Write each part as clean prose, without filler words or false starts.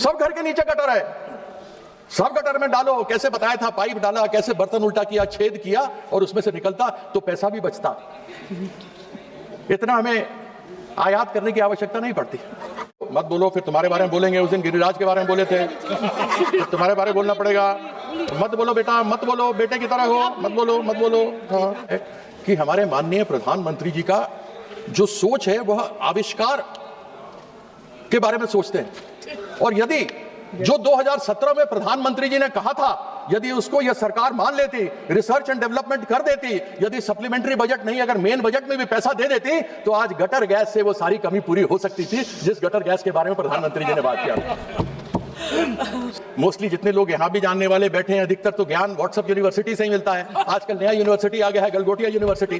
सब घर के नीचे गटर है, सब गटर में डालो। कैसे बताया था, पाइप डाला, कैसे बर्तन उल्टा किया, छेद किया और उसमें से निकलता तो पैसा भी बचता। इतना हमें आयात करने की आवश्यकता नहीं पड़ती। मत बोलो, फिर तुम्हारे बारे में बोलेंगे। उस दिन गिरिराज के बारे में बोले थे, फिर तुम्हारे बारे में बोलना पड़ेगा। मत बोलो बेटा, मत बोलो, बेटे की तरह हो, मत बोलो, मत बोलो। हाँ, कि हमारे माननीय प्रधानमंत्री जी का जो सोच है वह आविष्कार के बारे में सोचते हैं। और यदि जो 2017 में प्रधानमंत्री जी ने कहा था, यदि उसको यह सरकार मान लेती, रिसर्च एंड डेवलपमेंट कर देती, यदि सप्लीमेंट्री बजट नहीं अगर मेन बजट में भी पैसा दे देती, तो आज गटर गैस से वो सारी कमी पूरी हो सकती थी जिस गटर गैस के बारे में प्रधानमंत्री जी ने बात किया। मोस्टली जितने लोग यहां भी जानने वाले बैठे हैं, अधिकतर तो ज्ञान व्हाट्सएप यूनिवर्सिटी से ही मिलता है। आजकल नया यूनिवर्सिटी आ गया है, गलगोटिया यूनिवर्सिटी।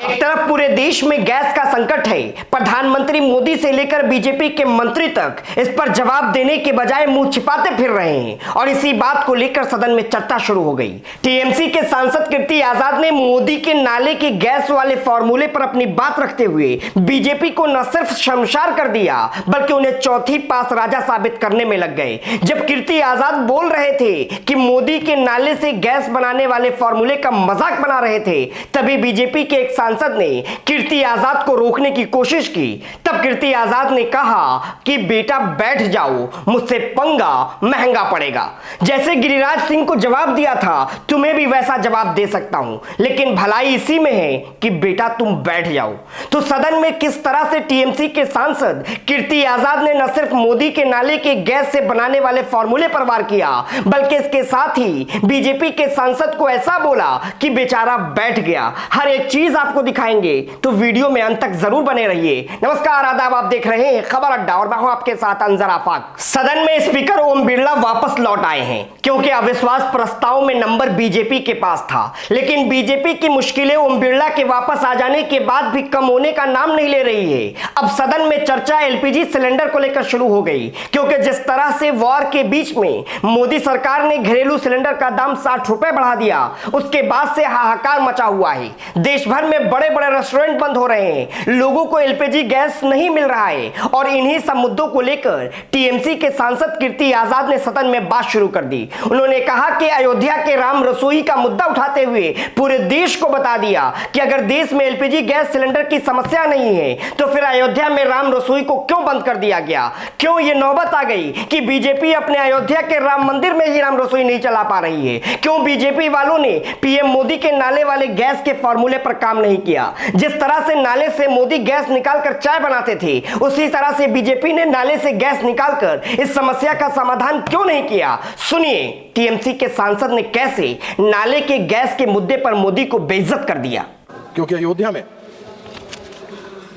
एक तरफ पूरे देश में गैस का संकट है, प्रधानमंत्री मोदी से लेकर बीजेपी के मंत्री तक इस पर जवाब देने के बजाय मुंह छिपाते फिर रहे हैं और इसी बात को लेकर सदन में चर्चा शुरू हो गई। टीएमसी के सांसद कीर्ति आजाद ने मोदी के नाले के गैस वाले फॉर्मूले पर अपनी बात रखते हुए बीजेपी को न सिर्फ शर्मसार कर दिया बल्कि उन्हें चौथी पास राजा साबित करने में लग गए। जब कीर्ति आजाद बोल रहे थे कि मोदी के नाले से गैस बनाने वाले फॉर्मूले का मजाक बना रहे थे, तभी बीजेपी के एक सांसद ने कीर्ति आजाद को रोकने की कोशिश की। तब कीर्ति आजाद ने कहा कि बेटा बैठ जाओ, मुझसे पंगा महंगा पड़ेगा। जैसे गिरिराज सिंह को जवाब दिया था, तुम्हें भी वैसा जवाब दे सकता हूं, लेकिन भलाई इसी में है कि बेटा तुम बैठ जाओ। तो सदन में किस तरह से टीएमसी के सांसद कीर्ति आजाद ने न सिर्फ मोदी के नाले के गैस से बनाने वाले फॉर्मूले पर वार किया, बल्कि इसके साथ ही बीजेपी के सांसद को ऐसा बोला कि बेचारा बैठ गया। हर एक चीज आपको दिखाएंगे, तो वीडियो में अंत तक जरूर बने रहिए। नमस्कार, आदाब, आप देख रहे हैं खबर अड्डा और मैं हूं आपके साथ अंजर आफाक। सदन में स्पीकर ओम बिरला वापस लौट आए हैं क्योंकि अविश्वास प्रस्ताव में नंबर बीजेपी के पास था, लेकिन बीजेपी की मुश्किलें ओम बिरला के वापस आ जाने के बाद भी कम होने का नाम नहीं ले रही है। अब सदन में चर्चा एलपीजी सिलेंडर को लेकर शुरू हो गई, क्योंकि जिस तरह से वॉर के बीच में मोदी सरकार ने घरेलू सिलेंडर का दाम 60 रुपए बढ़ा दिया, उसके बाद से हाहाकार मचा हुआ है। देश भर में बड़े बड़े रेस्टोरेंट बंद हो रहे हैं, लोगों को एलपीजी गैस नहीं मिल रहा है और इन्हीं सब मुद्दों को लेकर टीएमसी के सांसद कीर्ति आजाद ने सदन में बात शुरू कर दी। उन्होंने कहा कि अयोध्या के राम रसोई का मुद्दा उठाते हुए पूरे देश को बता दिया कि अगर देश में एलपीजी गैस सिलेंडर की समस्या नहीं है तो फिर अयोध्या में राम रसोई को क्यों बंद कर दिया गया। क्यों ये नौबत आ गई कि बीजेपी अपने अयोध्या के राम मंदिर में ही राम रसोई नहीं चला पा रही है। क्यों बीजेपी वालों ने पीएम मोदी के नाले वाले गैस के फॉर्मूले पर काम नहीं किया। जिस तरह से नाले से मोदी गैस निकालकर चाय बनाते थे, उसी तरह से बीजेपी ने नाले से गैस निकालकर इस समस्या का समाधान क्यों नहीं किया। सुनिए टीएमसी के सांसद ने कैसे नाले के गैस के मुद्दे पर मोदी को बेइज्जत कर दिया। क्योंकि अयोध्या में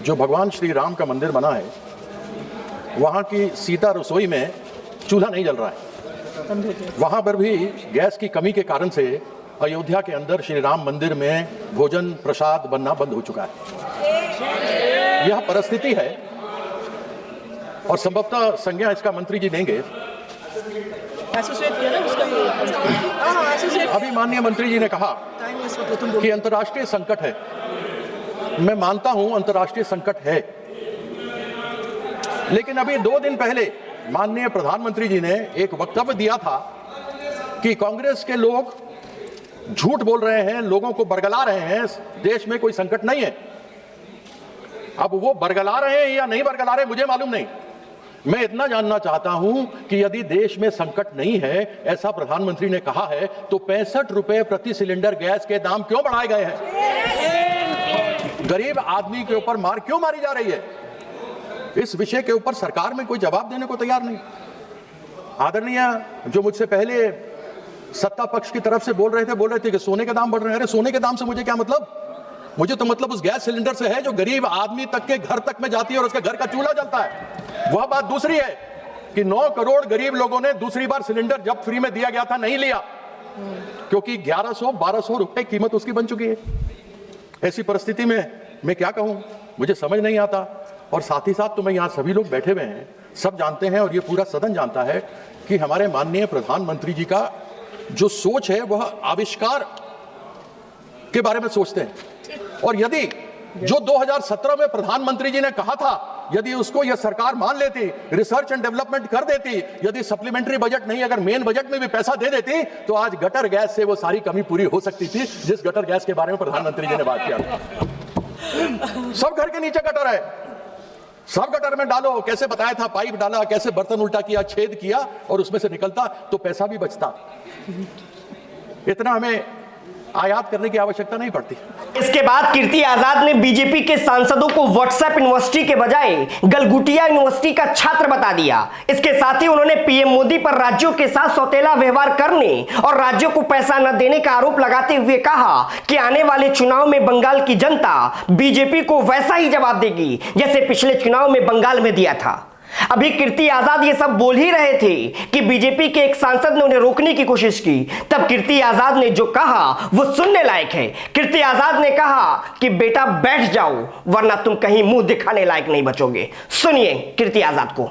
जो भगवान श्री राम का मंदिर बना है, वहां की सीता रसोई में चूल्हा नहीं जल रहा है। वहां पर भी गैस की कमी के कारण से अयोध्या के अंदर श्री राम मंदिर में भोजन प्रसाद बनना बंद हो चुका है। यह परिस्थिति है और संभवतः संज्ञा इसका मंत्री जी देंगे। अभी माननीय मंत्री जी ने कहा कि अंतर्राष्ट्रीय संकट है। मैं मानता हूं अंतर्राष्ट्रीय संकट है, लेकिन अभी 2 दिन पहले माननीय प्रधानमंत्री जी ने एक वक्तव्य दिया था कि कांग्रेस के लोग झूठ बोल रहे हैं, लोगों को बरगला रहे हैं, देश में कोई संकट नहीं है। अब वो बरगला रहे हैं या नहीं बरगला रहे मुझे मालूम नहीं। मैं इतना जानना चाहता हूं कि यदि देश में संकट नहीं है, ऐसा प्रधानमंत्री ने कहा है, तो 65 रुपए प्रति सिलेंडर गैस के दाम क्यों बढ़ाए गए हैं? गरीब आदमी के ऊपर मार क्यों मारी जा रही है? इस विषय के ऊपर सरकार में कोई जवाब देने को तैयार नहीं। आदरणीय जो मुझसे पहले सत्ता पक्ष की तरफ से बोल रहे थे कि सोने के दाम बढ़ रहे हैं। अरे सोने के दाम से मुझे क्या मतलब? मुझे तो मतलब उस गैस सिलेंडर से है जो गरीब आदमी तक के घर तक में जाती है और उसके घर का चूल्हा जलता है। वह बात दूसरी है कि 9 करोड़ गरीब लोगों ने दूसरी बार सिलेंडर जब फ्री में दिया गया था नहीं लिया, क्योंकि 1100-1200 रुपए कीमत उसकी बन चुकी है। ऐसी परिस्थिति में मैं क्या कहूं, मुझे समझ नहीं आता। और साथ ही साथ तो मैं यहां सभी लोग बैठे हुए हैं, सब जानते हैं और ये पूरा सदन जानता है कि हमारे माननीय प्रधानमंत्री जी का जो सोच है वह आविष्कार के बारे में सोचते हैं। और यदि जो 2017 में प्रधानमंत्री जी ने कहा था, यदि उसको यह सरकार मान लेती, रिसर्च एंड डेवलपमेंट कर देती, यदि सप्लीमेंट्री बजट नहीं अगर मेन बजट में भी पैसा दे देती, तो आज गटर गैस से वो सारी कमी पूरी हो सकती थी जिस गटर गैस के बारे में प्रधानमंत्री जी ने बात किया। सब घर के नीचे गटर है, सब गटर में डालो, कैसे बताया था, पाइप डाला, कैसे बर्तन उल्टा किया, छेद किया और उसमें से निकलता तो पैसा भी बचता। इतना हमें आयात करने की आवश्यकता नहीं पड़ती। इसके बाद कीर्ति आजाद ने बीजेपी के सांसदों को व्हाट्सएप यूनिवर्सिटी के बजाय गलगुटिया यूनिवर्सिटी का छात्र बता दिया। इसके साथ ही उन्होंने पीएम मोदी पर राज्यों के साथ सौतेला व्यवहार करने और राज्यों को पैसा न देने का आरोप लगाते हुए कहा कि आने वाले चुनाव में बंगाल की जनता बीजेपी को वैसा ही जवाब देगी जैसे पिछले चुनाव में बंगाल में दिया था। अभी कीर्ति आजाद ये सब बोल ही रहे थे कि बीजेपी के एक सांसद ने उन्हें रोकने की कोशिश की, तब कीर्ति आजाद ने जो कहा वो सुनने लायक है। कीर्ति आजाद ने कहा कि बेटा बैठ जाओ वरना तुम कहीं मुंह दिखाने लायक नहीं बचोगे। सुनिए कीर्ति आजाद को।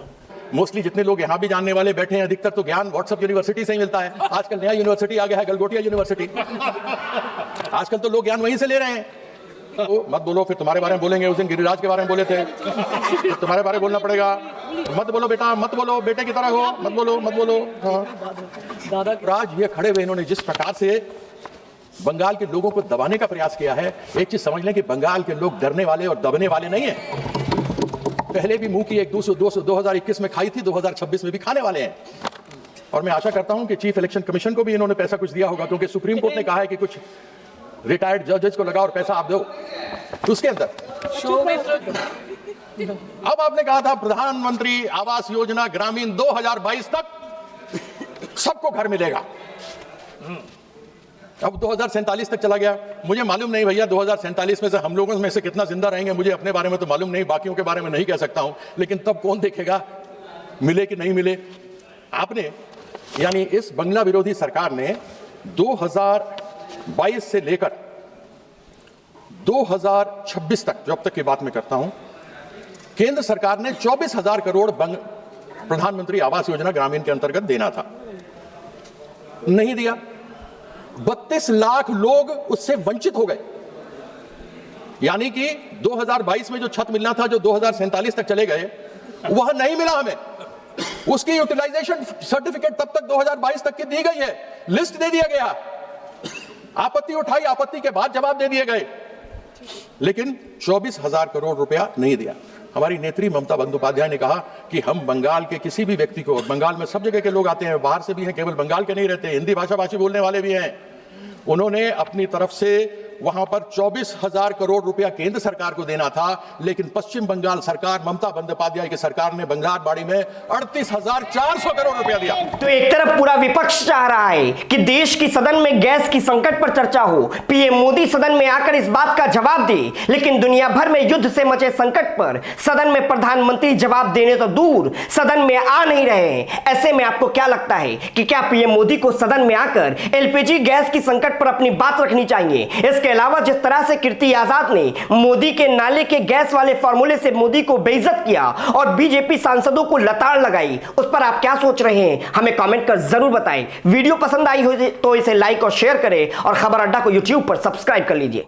मोस्टली जितने लोग यहां भी जानने वाले बैठे हैं, अधिकतर तो ज्ञान व्हाट्सएप यूनिवर्सिटी से ही मिलता है। आजकल नया यूनिवर्सिटी आ गया है, गलगोटिया यूनिवर्सिटी। आजकल तो लोग ज्ञान वहीं से ले रहे हैं। तो मत बोलो, फिर तुम्हारे बारे में बोलेंगे। उस दिन गिरिराज के बारे में बोले थे, फिर तुम्हारे बारे में बोलना पड़ेगा। मत बोलो बेटा, मत बोलो, बेटे की तरह हो, मत बोलो, मत बोलो। हाँ, राज ये खड़े हुए इन्होंने जिस प्रकार से बंगाल के लोगों को दबाने का प्रयास किया है, एक चीज समझ लें कि बंगाल के लोग डरने वाले और दबने वाले नहीं है। पहले भी मुंह की एक 2021 में खाई थी, 2026 में भी खाने वाले हैं। और मैं आशा करता हूं कि चीफ इलेक्शन कमीशन को भी इन्होंने पैसा कुछ दिया होगा, क्योंकि सुप्रीम कोर्ट ने कहा है कि कुछ रिटायर्ड जजेस को लगाओ और पैसा आप दो। तो उसके अंदर अब आपने कहा था प्रधानमंत्री आवास योजना ग्रामीण 2022 तक सबको घर मिलेगा। अब 2047 तक चला गया। मुझे मालूम नहीं भैया 2047 में से हम लोगों में से कितना जिंदा रहेंगे, मुझे अपने बारे में तो मालूम नहीं, बाकियों के बारे में नहीं कह सकता हूं। लेकिन तब कौन देखेगा मिले कि नहीं मिले। आपने यानी इस बंगला विरोधी सरकार ने 2022 से लेकर 2026 तक, जब तक की बात मैं करता हूं, केंद्र सरकार ने 24,000 करोड़ प्रधानमंत्री आवास योजना ग्रामीण के अंतर्गत देना था, नहीं दिया। 32 लाख लोग उससे वंचित हो गए। यानी कि 2022 में जो छत मिलना था, जो 2047 तक चले गए, वह नहीं मिला हमें। उसकी यूटिलाइजेशन सर्टिफिकेट तब तक 2022 तक की दी गई है, लिस्ट दे दिया गया, आपत्ति उठाई, आपत्ति के बाद जवाब दे दिए गए, लेकिन 24,000 करोड़ रुपया नहीं दिया। हमारी नेत्री ममता बंदोपाध्याय ने कहा कि हम बंगाल के किसी भी व्यक्ति को, बंगाल में सब जगह के लोग आते हैं, बाहर से भी हैं, केवल बंगाल के नहीं रहते, हिंदी भाषा भाषी बोलने वाले भी हैं। उन्होंने अपनी तरफ से वहां पर 24,000 करोड़ रुपया केंद्र सरकार को देना था, लेकिन पश्चिम बंगाल सरकार, ममता बंदोपाध्याय की सरकार ने बंगलारबाड़ी में 38,400 करोड़ रुपया दिया। तो एक तरफ पूरा विपक्ष चाह रहा है कि देश की सदन में गैस की संकट पर चर्चा हो, पीएम मोदी सदन में आकर इस बात का जवाब दे, लेकिन दुनिया भर में युद्ध से मचे संकट पर सदन में प्रधानमंत्री जवाब देने तो दूर सदन में आ नहीं रहे हैं। ऐसे में आपको क्या लगता है कि क्या पीएम मोदी को सदन में आकर एलपीजी गैस की संकट पर अपनी बात रखनी चाहिए? इसके अलावा जिस तरह से कीर्ति आजाद ने मोदी के नाले के गैस वाले फॉर्मूले से मोदी को बेइज्जत किया और बीजेपी सांसदों को लताड़ लगाई, उस पर आप क्या सोच रहे हैं? हमें कमेंट कर जरूर बताएं। वीडियो पसंद आई हो तो इसे लाइक और शेयर करें और खबर अड्डा को यूट्यूब पर सब्सक्राइब कर लीजिए।